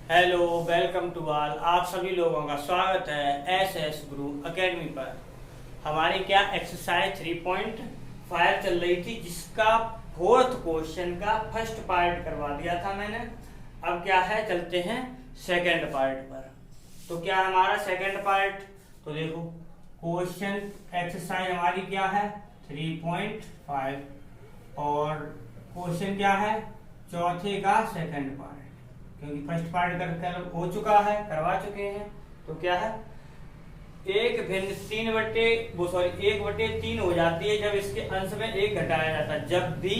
Hello, welcome to all. आप सभी लोगों का स्वागत है एस एस गुरु एकेडमी पर। हमारी क्या एक्सरसाइज 3.5 चल रही थी, जिसका फोर्थ क्वेश्चन का फर्स्ट पार्ट करवा दिया था मैंने। अब क्या है, चलते हैं सेकंड पार्ट पर। तो क्या है हमारा सेकंड पार्ट, तो देखो क्वेश्चन एक्सरसाइज हमारी क्या है 3.5 और क्वेश्चन क्या है चौथे का सेकंड पार्ट, क्योंकि फर्स्ट पार्ट कर हो चुका है, करवा चुके हैं। तो क्या है, एक भिन्न 1/3 हो जाती है जब इसके अंश में एक घटाया जाता है। जब भी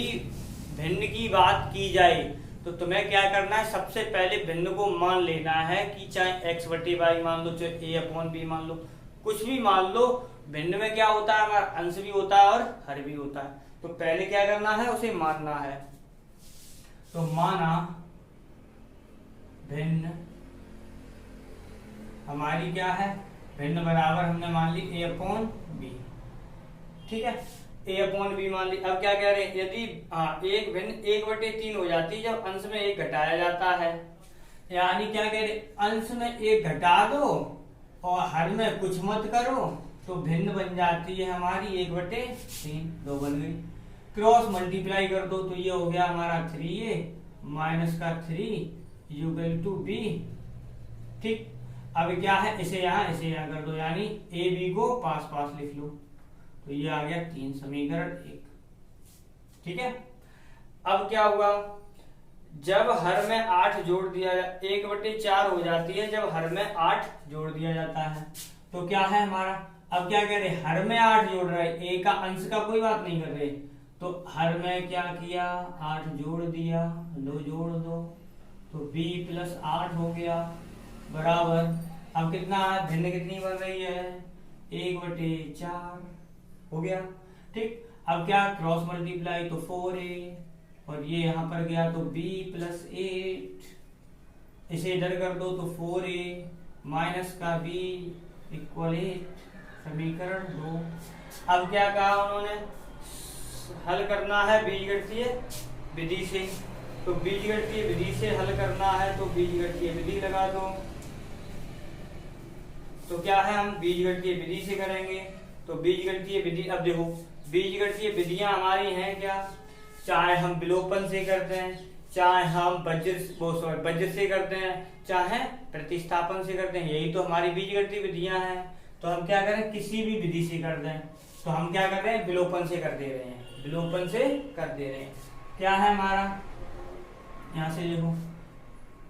भिन्न की बात की जाए तो तुम्हें क्या करना है, सबसे पहले भिन्न को मान लेना है कि चाहे x/y मान लो, चाहे a/b मान लो, कुछ भी मान लो। भिन्न में क्या होता है, हमारा अंश भी होता है और हर भी होता है। तो पहले क्या करना है, उसे मानना है। तो माना भिन्न हमारी क्या है, भिन्न बराबर हमने मान ली a/b। ठीक है, a/b मान ली। अब क्या कह रहे हैं, यदि एक भिन्न 1/3 हो जाती है जब अंश में एक घटाया जाता है। यानी क्या कह रहे, अंश में एक घटा दो और हर में कुछ मत करो, तो भिन्न बन जाती है हमारी 1/3। दो बन गई। क्रॉस मल्टीप्लाई कर दो तो ये हो गया हमारा 3a माइनस का 3 यूगल टू बी। ठीक, अब क्या है, इसे यहाँ कर दो, यानी ए बी को पास पास लिख लो, तो ये आ गया 3 समीकरण 1। ठीक है, अब क्या हुआ, जब हर में 8 जोड़ दिया 1/4 हो जाती है जब हर में 8 जोड़ दिया जाता है। तो क्या है हमारा, अब क्या कह रहे, हर में 8 जोड़ रहे, ए का अंश का कोई बात नहीं कर रहे, तो हर में क्या किया, 8 जोड़ दिया, 2 जोड़ दो, तो b + 8 हो गया बराबर। अब कितना भिन्न कितनी बन रही है, 1/4 हो गया। ठीक, अब क्या क्रॉस मल्टीप्लाई तो 4a और ये यहां पर गया तो b + 8, इसे इधर कर दो तो 4a माइनस का b = 8 समीकरण 2। अब क्या कहा उन्होंने, हल करना है बीजगणितीय विधि से। तो बीजगणितीय विधि से हल करना है, तो बीजगणितीय विधि लगा दो। तो क्या है, हम बीजगणितीय विधि से करेंगे। तो बीजगणितीय विधि, अब देखो बीजगणितीय विधियां हमारी हैं क्या, चाहे हम विलोपन से करते हैं, चाहे हम वज्र से करते हैं, चाहे प्रतिस्थापन से करते हैं, यही तो हमारी बीजगणितीय विधियां हैं। तो हम क्या करें, किसी भी विधि से कर दें। तो हम क्या कर रहे हैं, विलोपन से कर दे रहे हैं, विलोपन से कर दे रहे हैं। क्या है हमारा, यहां से देखो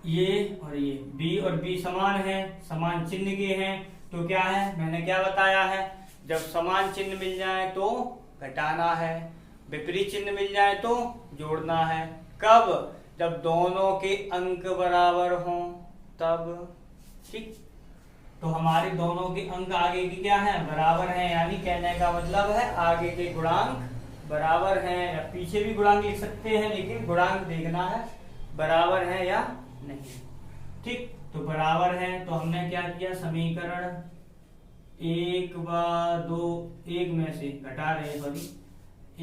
ये और ये b और b समान है, समान चिन्ह के हैं। तो क्या है, मैंने क्या बताया है, जब समान चिन्ह मिल जाए तो घटाना है, विपरीत चिन्ह मिल जाए तो जोड़ना है। कब, जब दोनों के अंक बराबर हों तब। ठीक, तो हमारे दोनों के अंक आगे की क्या है, बराबर है, यानी कहने का मतलब है आगे के गुणांक बराबर हैं, या पीछे भी गुणांक लिख सकते हैं, लेकिन गुणांक देखना है बराबर है या नहीं। ठीक, तो बराबर है, तो हमने क्या किया, समीकरण 1 व 2 1 में से घटा रहे, सॉरी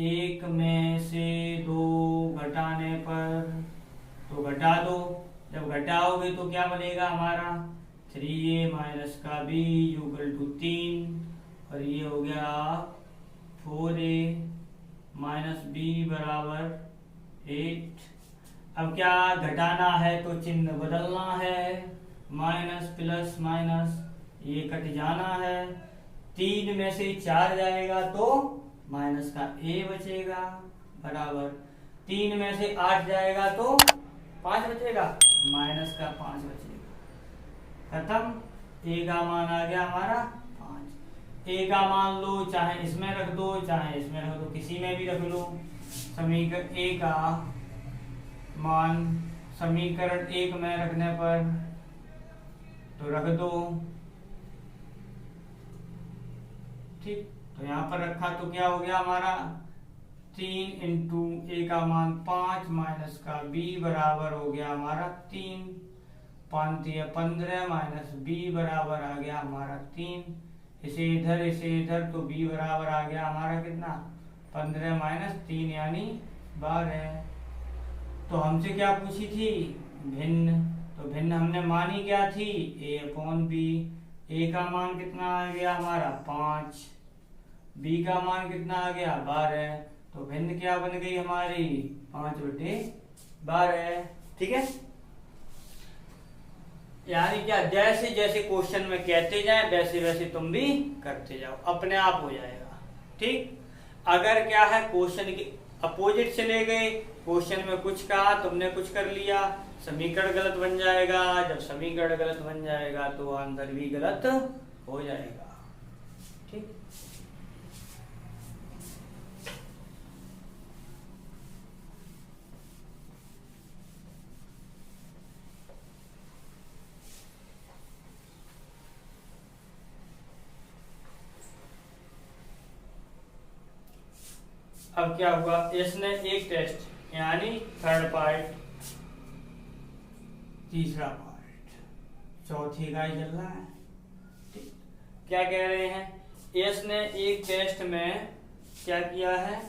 1 में से 2 घटाने पर, तो घटा दो, जब घटाओगे तो क्या बनेगा हमारा 3a माइनस का b = 3 और ये हो गया 4a माइनस b = 8। अब क्या घटाना है तो चिन्ह बदलना है, माइनस प्लस माइनस ये कट जाना है, 3 में से 4 जाएगा तो माइनस का a बचेगा बराबर, 3 में से 8 जाएगा तो 5 बचेगा, माइनस का 5 बचेगा। खत्म, a का मान आ गया हमारा 5। a का मान लो, चाहे इसमें रख दो चाहे इसमें रख दो, किसी में भी रख लो। समीकरण a का मान समीकरण 1 में रखने पर तो रख दो। ठीक, तो यहां पर रखा तो क्या हो गया हमारा 3 इंटू a का मान 5 माइनस का b बराबर हो गया हमारा 3, 5 या 15 माइनस b बराबर आ गया हमारा 3, इसे इधर तो b बराबर आ गया हमारा कितना 15 माइनस 3 यानी 12। तो हमसे क्या पूछी थी, भिन्न, तो भिन्न हमने हमने मानी क्या थी, a/b। a का मान कितना आ गया हमारा 5, b का मान कितना आ गया 12, तो भिन्न क्या बन गई हमारी 5/12। ठीक है, यानी क्या, जैसे जैसे क्वेश्चन में कहते जाए वैसे वैसे तुम भी करते जाओ, अपने आप हो जाएगा। ठीक, अगर क्या है क्वेश्चन के अपोजिट चले गए, क्वेश्चन में कुछ कहा तुमने कुछ कर लिया, समीकरण गलत बन जाएगा। जब समीकरण गलत बन जाएगा तो आंसर भी गलत हो जाएगा। ठीक, अब क्या हुआ, इसने एक टेस्ट यानी थर्ड पार्ट, तीसरा पार्ट, चौथी का ही चल रहा है। ठीक, क्या कह रहे हैं, इसने एक टेस्ट में क्या किया है,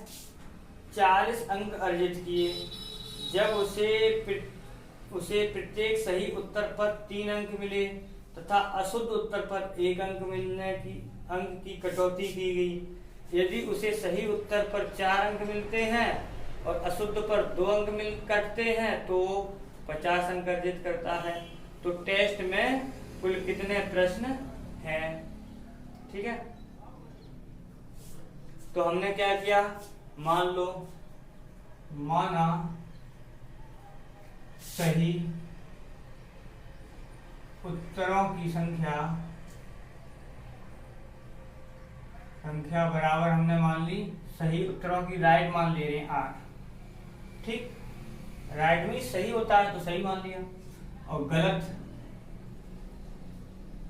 40 अंक अर्जित किए। जब उसे प्रत्येक सही उत्तर पर 3 अंक मिले तथा अशुद्ध उत्तर पर 1 अंक अंक की कटौती की गई। यदि उसे सही उत्तर पर 4 अंक मिलते हैं और अशुद्ध पर 2 अंक कटते हैं तो 50 अंक अर्जित करता है। तो टेस्ट में कुल कितने प्रश्न हैं। ठीक है, तो हमने क्या किया, मान लो माना सही उत्तरों की संख्या बराबर, हमने मान ली सही उत्तरों की, राइट मान ले रहे हैं 8। ठीक, राइट में सही होता है तो सही मान लिया, और गलत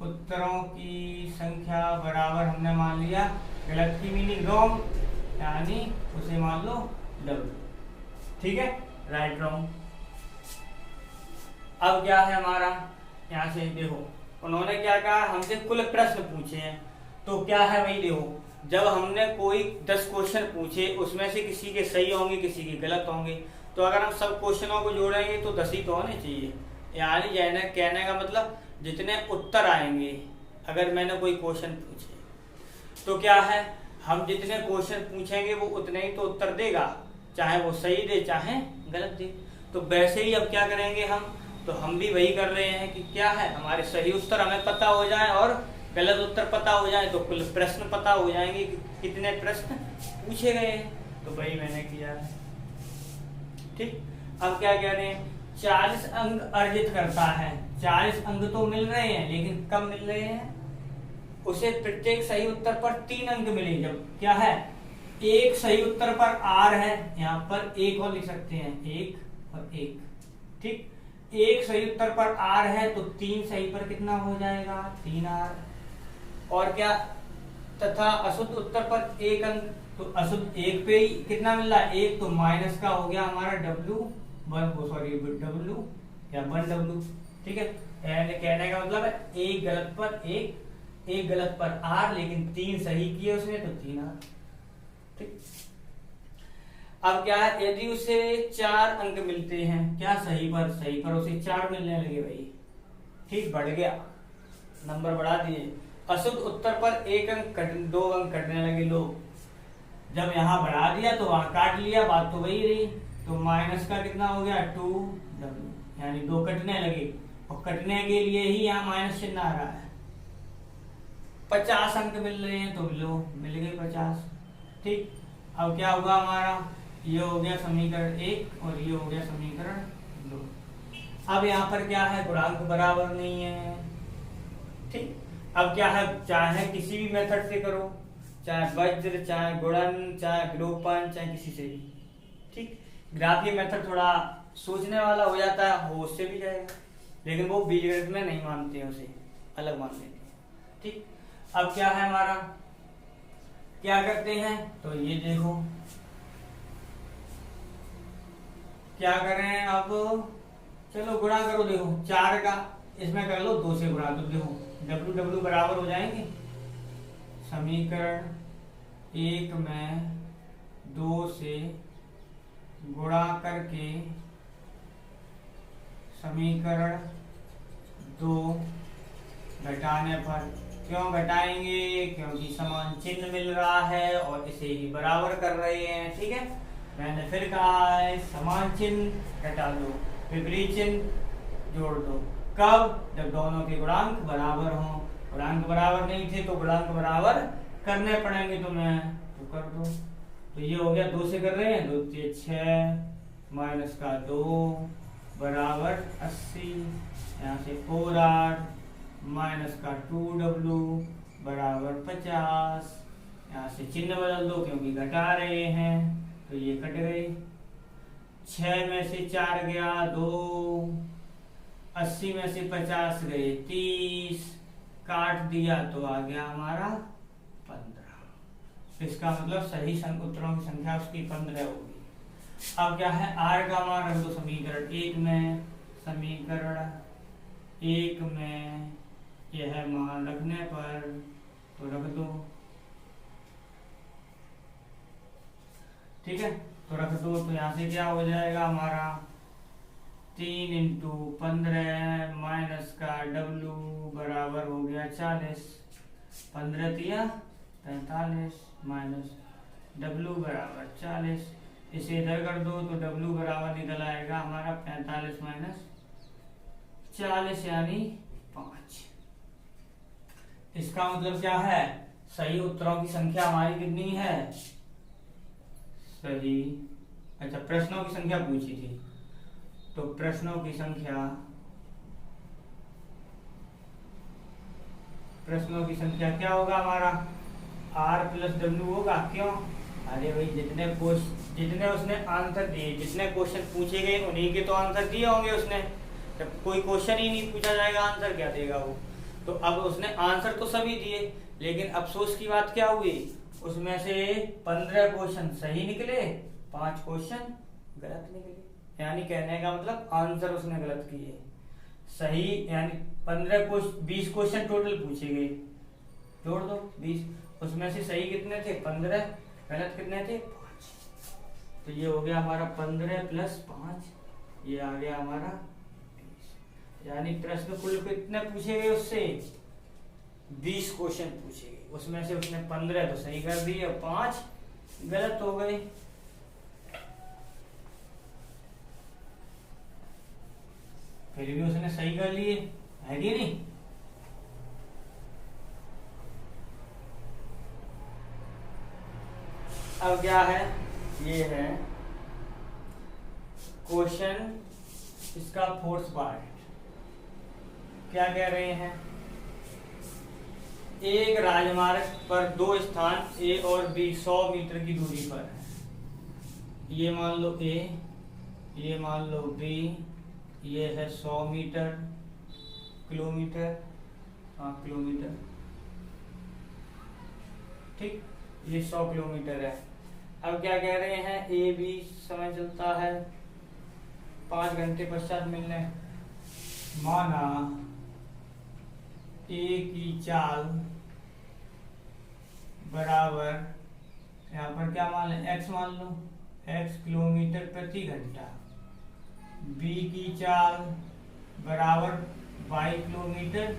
उत्तरों की संख्या बराबर हमने मान लिया, गलत की मीनिंग रॉन्ग, यानी उसे मान लो डबल। ठीक है, राइट रॉन्ग। अब क्या है हमारा, यहां से देखो उन्होंने क्या कहा, हमसे कुल प्रश्न पूछे हैं, तो क्या है वही देखो, जब हमने कोई 10 क्वेश्चन पूछे उसमें से किसी के सही होंगे किसी के गलत होंगे, तो अगर हम सब क्वेश्चनों को जोड़ेंगे तो 10 ही तो होने चाहिए। यानी कहने का मतलब जितने उत्तर आएंगे, अगर मैंने कोई क्वेश्चन पूछे तो क्या है, हम जितने क्वेश्चन पूछेंगे वो उतने ही तो उत्तर देगा, चाहे वो सही दे चाहे गलत दे। तो वैसे ही अब क्या करेंगे हम भी वही कर रहे हैं कि क्या है, हमारे सही उत्तर हमें पता हो जाए और गलत उत्तर पता हो जाए तो कुल प्रश्न पता हो जाएंगे कि कितने प्रश्न पूछे गए हैं, तो वही मैंने किया है। ठीक, अब क्या कह रहे हैं, 40 अंक अर्जित करता है। 40 अंक तो मिल रहे हैं, लेकिन कब मिल रहे हैं, उसे प्रत्येक सही उत्तर पर 3 अंक मिले। जब क्या है, एक सही उत्तर पर R है, यहाँ पर एक और लिख सकते हैं, 1 और 1। ठीक, एक सही उत्तर पर R है तो 3 सही पर कितना हो जाएगा, 3R। और क्या, तथा अशुद्ध उत्तर पर 1 अंक, तो अशुद्ध 1 पे ही कितना मिल रहा है, 1, तो माइनस का हो गया हमारा W1। ठीक है, कहने का मतलब है एक गलत पर एक गलत पर R, लेकिन 3 सही किए उसने तो 3R। ठीक, अब क्या है, यदि उसे 4 अंक मिलते हैं, क्या सही पर उसे 4 मिलने लगे भाई। ठीक, बढ़ गया, नंबर बढ़ा दिए। अशुद्ध उत्तर पर 1 अंक 2 अंक कटने लगे लोग, जब यहाँ बढ़ा दिया तो वहां काट लिया, बात तो वही रही। तो माइनस का कितना हो गया 2W, यानी 2 कटने लगे, और कटने के लिए ही यहाँ माइनस चिन्ह आ रहा है। 50 अंक मिल रहे हैं तो लो मिल गए 50। ठीक, अब क्या होगा हमारा, ये हो गया समीकरण 1 और ये हो गया समीकरण 2। अब यहाँ पर क्या है, गुणांक बराबर नहीं है। ठीक, अब क्या है, चाहे किसी भी मेथड से करो, चाहे वज्र, चाहे गुणन, चाहे विलोपन, चाहे किसी से भी। ठीक, ग्राफीय मेथड थोड़ा सोचने वाला हो जाता है, हो उससे भी जाएगा, लेकिन वो बीजगणित में नहीं मानते हैं, उसे अलग मान लेते हैं। ठीक, अब क्या है हमारा, क्या करते हैं, तो ये देखो क्या करें, अब चलो गुणा करो। देखो 4 का इसमें कर लो, 2 से गुणा, तो देखो W बराबर हो जाएंगे, समीकरण 1 में 2 से गुणा करके समीकरण तो घटाने पर, क्यों घटाएंगे, क्योंकि समान चिन्ह मिल रहा है और इसे ही बराबर कर रहे हैं। ठीक है, मैंने फिर कहा है समान चिन्ह घटा दो, विपरीत चिन्ह जोड़ दो। कब? जब दोनों के गुणांक बराबर हों। गुणांक बराबर नहीं थे तो गुणांक बराबर करने पड़ेंगे तुम्हें, तो कर दो। तो ये हो गया, 2 से कर रहे हैं, 2 3 6 माइनस का 2 बराबर 80, यहाँ से 4r माइनस का 2w बराबर 50। यहाँ से चिन्ह बदल दो क्योंकि घटा रहे हैं, तो ये कट गई। 6 में से 4 गया 2, 80 में से 50 गए 30, काट दिया तो आ गया हमारा 15। इसका मतलब सही उत्तरों की संख्या उसकी 15 होगी। अब क्या है, r का मान रख दो समीकरण 1 में, समीकरण 1 में यह मान रखने पर तो रख दो। ठीक है, तो रख दो, तो यहाँ से क्या हो जाएगा हमारा 3 × 15 माइनस का w बराबर हो गया 40, 15 तिया 45 माइनस w बराबर 40। इसे इधर कर दो तो w बराबर निकल आएगा हमारा 45 माइनस 40 यानी 5। इसका मतलब क्या है, सही उत्तरों की संख्या हमारी कितनी है, सही, अच्छा प्रश्नों की संख्या पूछी थी, तो प्रश्नों की संख्या क्या होगा हमारा, r + w होगा। क्यों? अरे भाई जितने उसने आंसर दिए, जितने क्वेश्चन पूछे गए उन्हीं के तो आंसर दिए होंगे उसने। जब कोई क्वेश्चन ही नहीं पूछा जाएगा आंसर क्या देगा वो। तो अब उसने आंसर तो सभी दिए, लेकिन अफसोस की बात क्या हुई, उसमें से 15 क्वेश्चन सही निकले, 5 क्वेश्चन गलत निकले। यानी कहने का मतलब आंसर उसने गलत किए। सही यानी 20 क्वेश्चन टोटल पूछे गए, जोड़ दो 20, उसमें से सही कितने थे 15, गलत कितने थे 5। तो ये हो गया हमारा 15 + 5, ये आ गया हमारा 20। यानी प्रश्न कुल कितने पूछे गए उससे, 20 क्वेश्चन पूछे गए, उसमें से उसने 15 तो सही कर दिए और 5 गलत हो गए। फिर भी उसने सही कर लिए, है कि नहीं। अब क्या है, ये है क्वेश्चन, इसका 4th पार्ट। क्या कह रहे हैं, एक राजमार्ग पर 2 स्थान A और B 100 मीटर की दूरी पर है। ये मान लो A, ये मान लो B, ये है 100 मीटर, किलोमीटर, किलोमीटर, ठीक, ये 100 किलोमीटर है। अब क्या कह रहे हैं, A B समय चलता है 5 घंटे पश्चात मिलने। माना A की चाल बराबर, यहाँ पर क्या मान लें, x मान लो, x किलोमीटर प्रति घंटा। B की चाल बराबर y किलोमीटर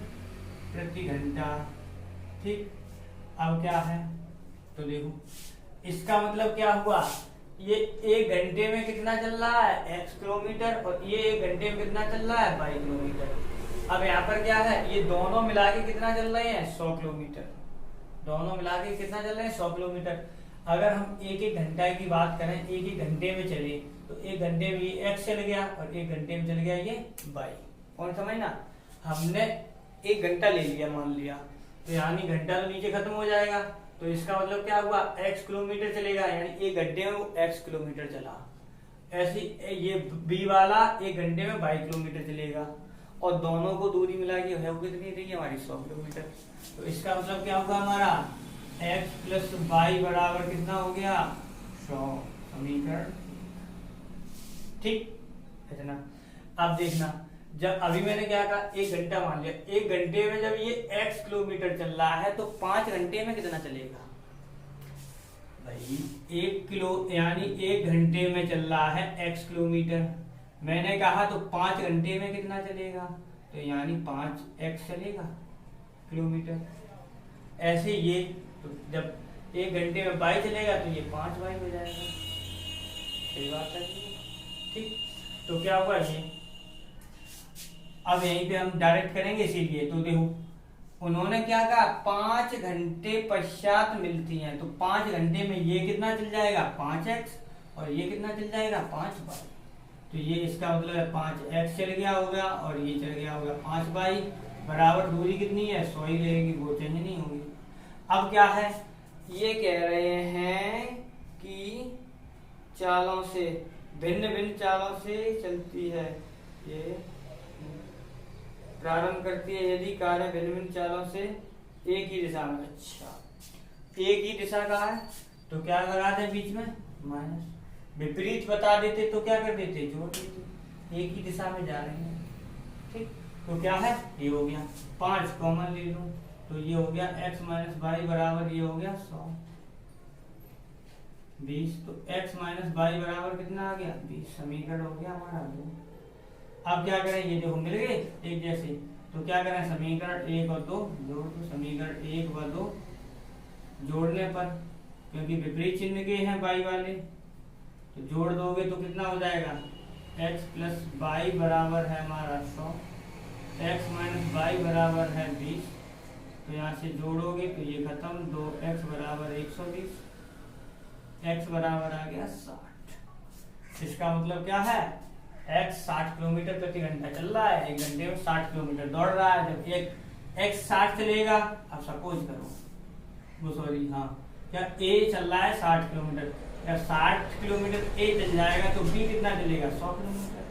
प्रति घंटा। ठीक, अब क्या है, तो देखो इसका मतलब क्या हुआ, ये 1 घंटे में कितना चल रहा है x किलोमीटर, और ये 1 घंटे में कितना चल रहा है y किलोमीटर। अब यहाँ पर क्या है, ये दोनों मिला के कितना चल रहे हैं 100 किलोमीटर, दोनों मिला के कितना चल रहे हैं 100 किलोमीटर। अगर हम एक घंटा की बात करें, एक घंटे में चले तो 1 घंटे में ये x चल गया और 1 घंटे में चल गया ये y। कौन समझना, हमने 1 घंटा ले लिया मान लिया, तो यानी घंटा तो नीचे खत्म हो जाएगा। तो इसका मतलब क्या हुआ, x किलोमीटर चलेगा, यानी 1 घंटे में वो x किलोमीटर चला। ऐसे ये b वाला 1 घंटे में y किलोमीटर चलेगा, और दोनों को दूरी मिला के है कितनी रही है हमारी 100 किलोमीटर। तो इसका मतलब क्या होगा हमारा, x + y बराबर कितना हो गया 100 समीकरण। ठीक, इतना। अब देखना, जब अभी मैंने क्या कहा 1 घंटा मान लिया, 1 घंटे में जब ये x किलोमीटर चल रहा है तो 5 घंटे में कितना चलेगा भाई, 1 किलो यानी 1 घंटे में चल रहा है x किलोमीटर। मैंने कहा तो 5 घंटे में कितना चलेगा, तो यानी 5x चलेगा किलोमीटर। ऐसे ये तो जब 1 घंटे में बाई चलेगा तो ये 5 बाई हो जाएगा। सही बात है, ठीक। तो क्या हुआ ये, अब यहीं पे हम डायरेक्ट करेंगे इसीलिए। तो देखो उन्होंने क्या कहा, 5 घंटे पश्चात मिलती हैं, तो 5 घंटे में ये कितना चल जाएगा 5x, और ये कितना चल जाएगा 5 बाई। तो ये इसका मतलब है 5x चल गया होगा और ये चल गया होगा 5 बाई, बराबर दूरी कितनी है 100 ही रहेगी, वो चेंज नहीं होगी। अब क्या है, ये कह रहे हैं कि चालों से, भिन्न भिन्न चालों से चलती है, ये प्रारंभ करती है यदि कार्य भिन्न भिन्न चालों से एक ही दिशा में। अच्छा, एक ही दिशा का है तो क्या लगा दें बीच में माइनस, विपरीत बता देते तो क्या कर देते जोड़ देते, एक ही दिशा में जा रहे हैं, ठीक। तो क्या है, ये हो गया 5 कॉमन ले लो तो ये हो गया x माइनस बाई बराबर ये हो गया 100 20। तो x माइनस बाई बराबर कितना आ गया 20। समीकरण हो गया हमारा 2। अब क्या करें, ये देखो मिल गए एक जैसे, तो क्या करें समीकरण 1 और 2 जोड़ दो। समीकरण 1 व 2 जोड़ने पर, क्योंकि विपरीत चिन्ह के हैं बाई वाले, तो जोड़ दोगे तो कितना हो जाएगा, x प्लस बाई बराबर है हमारा 100, x माइनस बाई बराबर है 20। तो यहाँ से जोड़ोगे तो ये खत्म, 2x बराबर 120, x बराबर आ गया 60। इसका मतलब क्या है, x 60 किलोमीटर प्रति घंटा चल रहा है, 1 घंटे में 60 किलोमीटर दौड़ रहा है। जब एक x 60 चलेगा, अब सपोज करो वो सॉरी हाँ क्या a चल रहा है 60 किलोमीटर, जब 60 किलोमीटर a चल जाएगा तो b कितना चलेगा 100 किलोमीटर,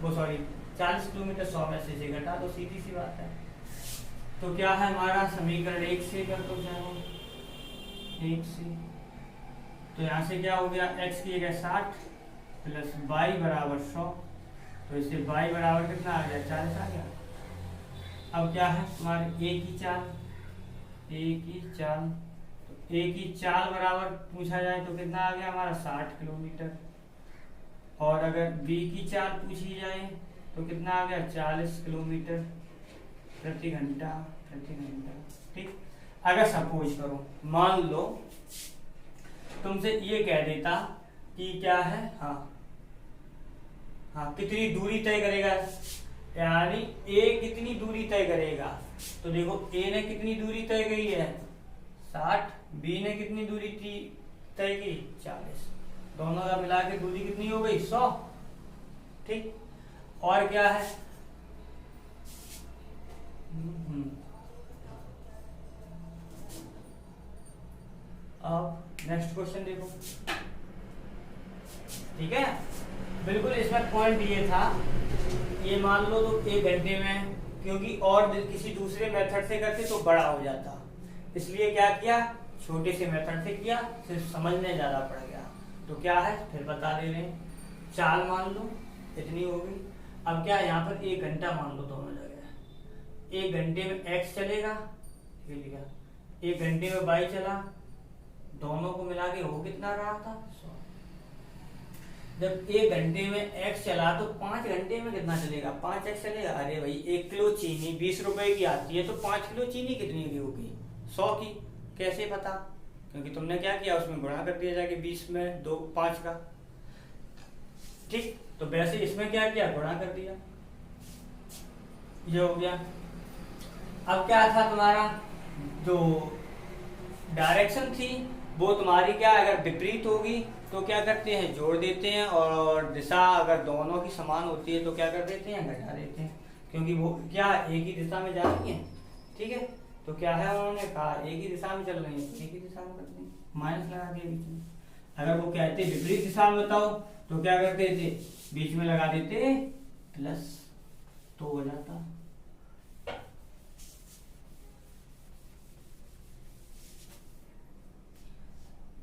वो सॉरी 40 किलोमीटर, 100 में से घटा तो सीधी सी बात है। तो क्या है हमारा समीकरण 1 से कर दो जाओ 1 से, तो यहाँ से क्या हो गया x की जगह 60 प्लस बाई बराबर 100, तो इससे बाई बराबर कितना आ गया 40 आ गया। अब क्या है तुम्हारे a की चाल, तो a की चाल बराबर पूछा जाए तो कितना आ गया हमारा 60 किलोमीटर, और अगर b की चाल पूछी जाए तो कितना आ गया 40 किलोमीटर प्रति घंटा, ठीक। अगर सपोज करो मान लो तुमसे ये कह देता कि क्या है, हाँ कितनी दूरी तय करेगा, यानी a कितनी दूरी तय करेगा, तो देखो a ने कितनी दूरी तय करी है 60, b ने कितनी दूरी तय की 40, दोनों का मिला के दूरी कितनी हो गई 100, ठीक। और क्या है, अब नेक्स्ट क्वेश्चन देखो, ठीक है। बिल्कुल इसमें पॉइंट ये था, ये मान लो तो 1 घंटे में, क्योंकि और किसी दूसरे मेथड से करते तो बड़ा हो जाता, इसलिए क्या किया छोटे से मेथड से किया, सिर्फ समझने ज्यादा पड़ गया। तो क्या है फिर बता दे रहे हैं, चाल मान लो इतनी हो गई। अब क्या यहाँ पर 1 घंटा मान लो दोनों जगह, 1 घंटे में x चलेगा, 1 घंटे में y चला, दोनों को मिला के वो कितना रहा था 100। जब 1 घंटे में x चला तो 5 घंटे में कितना चलेगा 5x चलेगा। अरे भाई 1 किलो चीनी 20 रुपए की आती है, तो 5 किलो चीनी कितनी की होगी 100 की, कैसे पता, क्योंकि तुमने क्या किया उसमें गुणा कर दिया जाके 20 में 2 5 का, ठीक। तो वैसे इसमें क्या किया गुणा कर दिया, ये हो गया। अब क्या था तुम्हारा जो डायरेक्शन थी वो तुम्हारी क्या, अगर विपरीत होगी तो क्या करते हैं जोड़ देते हैं, और दिशा अगर दोनों की समान होती है तो क्या कर देते हैं घटा देते हैं, क्योंकि वो क्या एक ही दिशा में जा रही है, ठीक है। तो क्या है उन्होंने कहा एक ही दिशा में चल रही है, एक ही दिशा में करते हैं, माइनस लगा दिया बीच में। अगर वो कहते विपरीत दिशा में बताओ तो क्या करते थे बीच में लगा देते प्लस, तो हो जाता।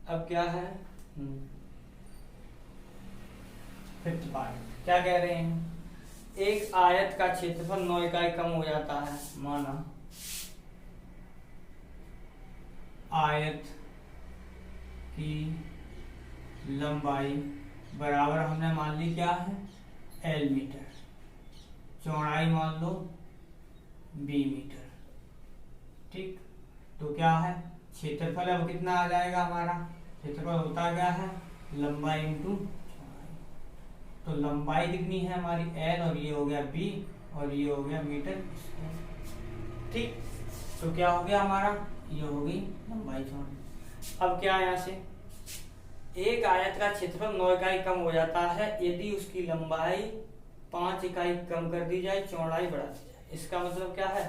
अब क्या है फिफ्थ पार्ट, क्या कह रहे हैं, एक आयत का क्षेत्रफल 9 इकाई कम हो जाता है, माना आयत की लंबाई बराबर हमने मान ली क्या है L मीटर, चौड़ाई मान लो बी मीटर। ठीक, तो क्या है क्षेत्रफल अब कितना आ जाएगा हमारा, क्षेत्रफल होता क्या है लंबाई इंटू, तो लंबाई कितनी है हमारी एल और ये हो गया बी और ये हो गया मीटर। ठीक, तो क्या हो गया हमारा, ये हो गई लंबाई चौड़ाई। अब क्या यहाँ से एक आयत का क्षेत्रफल 9 इकाई कम हो जाता है यदि उसकी लंबाई 5 इकाई कम कर दी जाए, चौड़ाई बढ़ा दी जाए। इसका मतलब क्या है,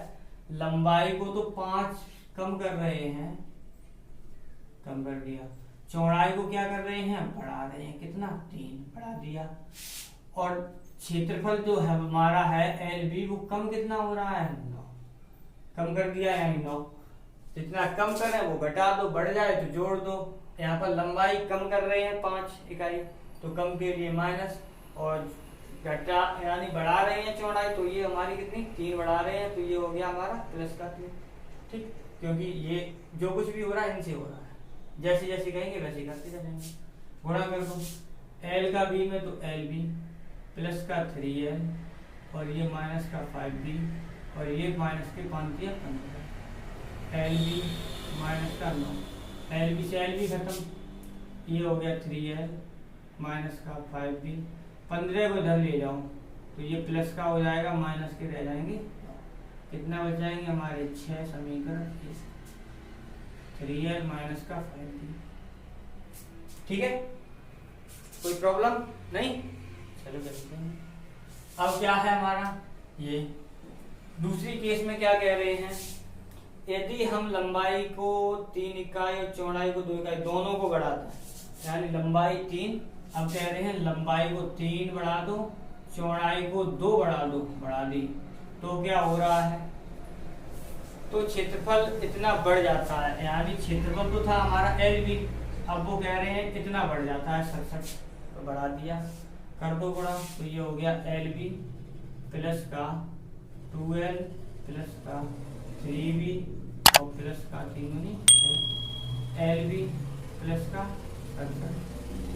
लंबाई को तो 5 कम कर रहे हैं, कम कर दिया, चौड़ाई को क्या कर रहे हैं बढ़ा रहे हैं, कितना 3 बढ़ा दिया। और क्षेत्रफल जो है हमारा है एल बी, वो कम कितना हो रहा है 9, कम कर दिया यानी 9। जितना कम करें वो घटा दो, बढ़ जाए तो जोड़ दो। यहाँ पर लंबाई कम कर रहे हैं 5 इकाई, तो कम के लिए माइनस, और घटा यानी बढ़ा रहे हैं चौड़ाई, तो ये हमारी कितनी 3 बढ़ा रहे हैं, तो ये हो गया हमारा प्लस का 3। ठीक, क्योंकि ये जो कुछ भी हो रहा है इनसे हो रहा है, जैसे जैसे कहेंगे वैसे करते चलेंगे। गुणा कर दो एल का बी में, तो एल बी प्लस का 3l और ये माइनस का 5b और ये माइनस के 5 या 15, एल बी माइनस का 9, एल बी से एल बी खत्म, ये हो गया 3l माइनस का 5b, 15 को इधर ले जाऊं तो ये प्लस का हो जाएगा, माइनस के रह जाएंगे, कितना बच जाएंगे हमारे 6 समीकरण, 3l माइनस का 5b। ठीक है, कोई प्रॉब्लम नहीं, चलो करते हैं। अब क्या है हमारा ये दूसरी केस में क्या कह रहे हैं, यदि हम लंबाई को 3 इकाई और चौड़ाई को 2 इकाई दोनों को बढ़ाते हैं, यानी लंबाई 3, अब कह रहे हैं लंबाई को 3 बढ़ा दो, चौड़ाई को 2 बढ़ा दो, बढ़ा दी, तो क्या हो रहा है, तो क्षेत्रफल इतना बढ़ जाता है, यानी क्षेत्रफल तो था हमारा एल बी, अब वो कह रहे हैं इतना बढ़ जाता है 67, तो बढ़ा दिया, कर दो गुणा, तो ये हो गया एल बी प्लस का 2l प्लस का 3b और प्लस का 3 एल बी प्लस का 67,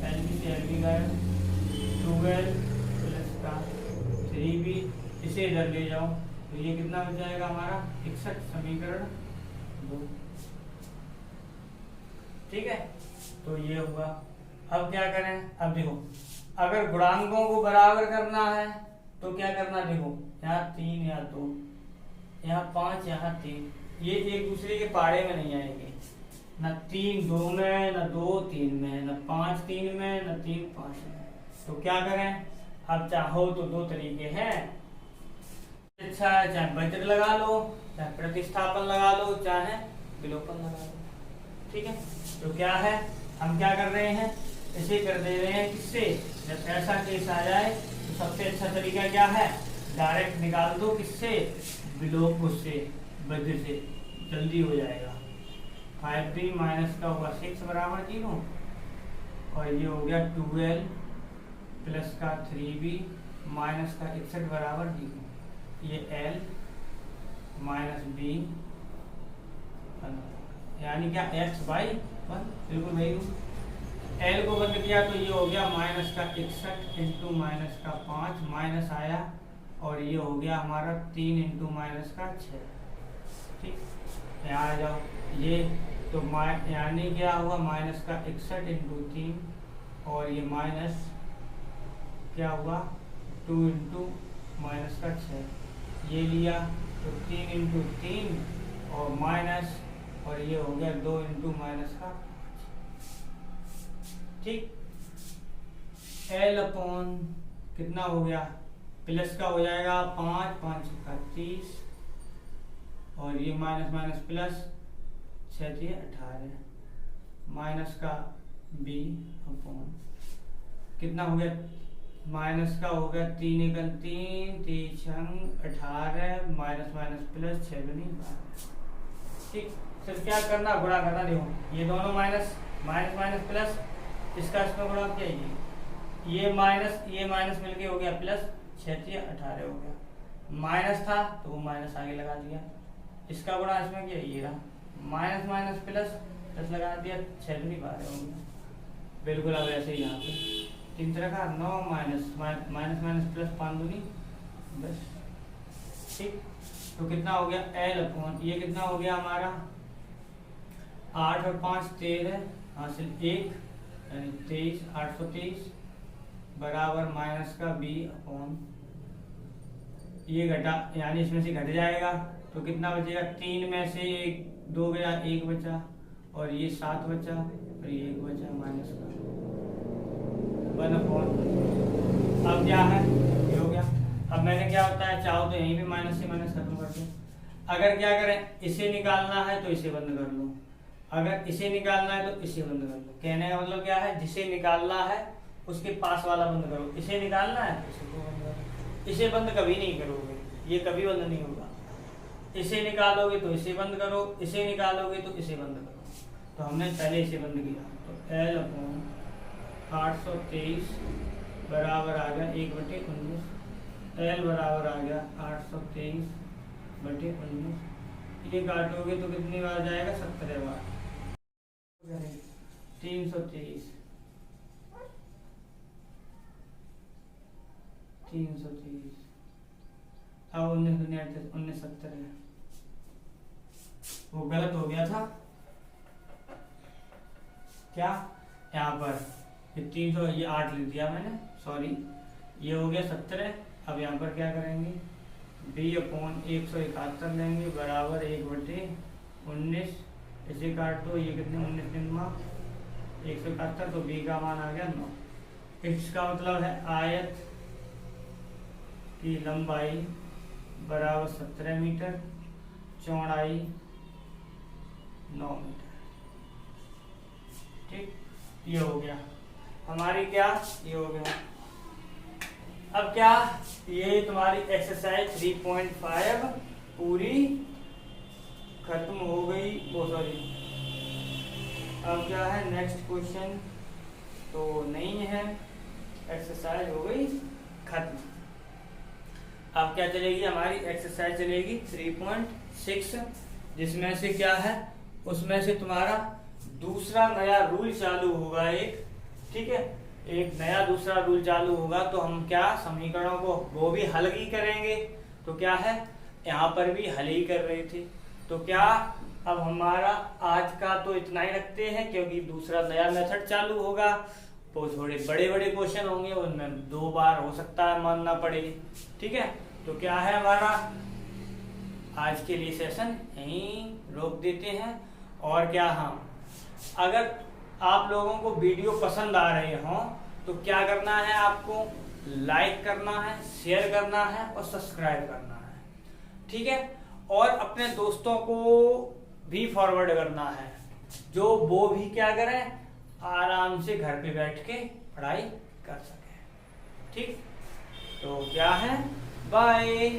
एल बी से एल बी गया 2l प्लस का 3b, इसे इधर ले जाओ तो ये कितना बच जाएगा हमारा 61 समीकरण 2। ठीक है, तो ये हुआ। अब क्या करें, अब देखो अगर गुणांकों को बराबर करना है तो क्या करना, देखो यहाँ 3 यहाँ 2 यहाँ 5 यहाँ 3, ये एक दूसरे के पाड़े में नहीं आएंगे, न 3 2 में, न 2 3 में, न 5 3 में, न 3 5 में। तो क्या करें, अब चाहो तो 2 तरीके हैं, अच्छा है चाहे वज्र लगा लो, चाहे प्रतिस्थापन लगा लो, चाहे विलोपन लगा लो। ठीक है, तो क्या है हम क्या कर रहे हैं, इसे कर दे रहे हैं किससे, जब ऐसा केस आ जाए तो सबसे अच्छा तरीका क्या है, डायरेक्ट निकाल दो, किससे, विलोप से, वज्र से, जल्दी हो जाएगा। 5b माइनस का हुआ 6 बराबर 0 और ये हो गया 2l प्लस का 3b माइनस का 61 बराबर 0, ये l माइनस b यानी क्या x बाई 1, बिल्कुल वही एल को बंद किया तो ये हो गया माइनस का 61 इंटू माइनस का 5, माइनस आया और ये हो गया हमारा 3 इंटू माइनस का 6। ठीक, यहाँ आ जाओ, ये तो यानी क्या हुआ माइनस का 61 इंटू 3 और ये माइनस क्या हुआ 2 इंटू माइनस का 6, ये लिया तो 3 इंटू 3 और माइनस, और ये हो गया 2 इंटू माइनस का। ठीक, L अपॉन कितना हो गया, प्लस का हो जाएगा 5 5 का 30 और ये माइनस माइनस प्लस 6 18, माइनस का b अपॉन कितना हो गया, माइनस का हो गया 3 एकल 3 3 18 माइनस माइनस प्लस 6 दूनी 12। ठीक, सिर्फ क्या करना, गुणा करना, देखो ये दोनों माइनस माइनस माइनस प्लस, इसका इसमें गुणा क्या, ये माइनस मिलके हो गया प्लस, 6 18 हो गया, माइनस था तो वो माइनस आगे लगा दिया, इसका गुणा इसमें क्या, ये रहा माइनस माइनस प्लस प्लस लगा दिया, 6 दूनी 12 हो गया। बिल्कुल अब ऐसे ही यहाँ पे 3 तरह का 9 माइनस माइनस माइनस प्लस 5 दूनी 10। ठीक, तो कितना हो गया L अपॉन ये कितना हो गया हमारा 8 और 5 13 हासिल 1 यानी 23 823 बराबर माइनस का B अपॉन ये घटा यानी इसमें से घट जाएगा तो कितना बचेगा 3 में से 2 गया 1 बचा और ये 7 बचा और ये 1 बचा माइनस का 1 अपॉन अब क्या है ये हो गया। अब मैंने क्या होता है चाहो तो यहीं पे माइनस से माइनस खत्म कर दो। अगर क्या करें इसे निकालना है तो इसे बंद कर लो, अगर इसे निकालना है तो इसे बंद कर लो। कहने का मतलब क्या है जिसे निकालना है उसके पास वाला बंद करो, इसे निकालना है तो इसे बंद करो। इसे बंद कभी नहीं करोगे, ये कभी बंद नहीं होगा। इसे निकालोगे तो इसे बंद करो, इसे निकालोगे तो इसे बंद करो। तो हमने पहले इसे बंद किया तो L अपॉन 823 बराबर आ गया 1/19। L बराबर आ गया 823/19। ये काटोगे तो कितनी बार जाएगा 17 बार 323 अब 19 70 है, वो गलत हो गया था क्या यहाँ पर ये 300 ये 8 लिख दिया मैंने सॉरी, ये हो गया 17। अब यहाँ पर क्या करेंगे B अपॉन 171 लेंगे बराबर 1/19। इसे काटो ये कितने 19 171 तो B का मान आ गया 9। इसका मतलब है आयत की लंबाई बराबर 17 मीटर, चौड़ाई 9 मीटर। ठीक ये हो गया हमारी क्या ये हो गया। अब क्या ये तुम्हारी एक्सरसाइज 3.5 पूरी खत्म हो गई। ओ सॉरी अब क्या है नेक्स्ट क्वेश्चन तो नहीं है, एक्सरसाइज हो गई खत्म। अब क्या चलेगी हमारी एक्सरसाइज चलेगी 3.6 जिसमें से क्या है उसमें से तुम्हारा दूसरा नया रूल चालू होगा एक, ठीक है एक नया दूसरा रूल चालू होगा। तो हम क्या समीकरणों को वो भी हल ही करेंगे। तो क्या है यहाँ पर भी हल ही कर रहे थे तो क्या अब हमारा आज का तो इतना ही रखते हैं क्योंकि दूसरा नया मेथड चालू होगा। वो थोड़े बड़े बड़े क्वेश्चन होंगे उनमें 2 बार हो सकता है मानना पड़े, ठीक है। तो क्या है हमारा आज के लिए सेशन यहीं रोक देते हैं। और क्या हम अगर आप लोगों को वीडियो पसंद आ रहे हो तो क्या करना है आपको लाइक करना है, शेयर करना है और सब्सक्राइब करना है, ठीक है। और अपने दोस्तों को भी फॉरवर्ड करना है जो वो भी क्या करें आराम से घर पे बैठ के पढ़ाई कर सके, ठीक। तो क्या है बाय।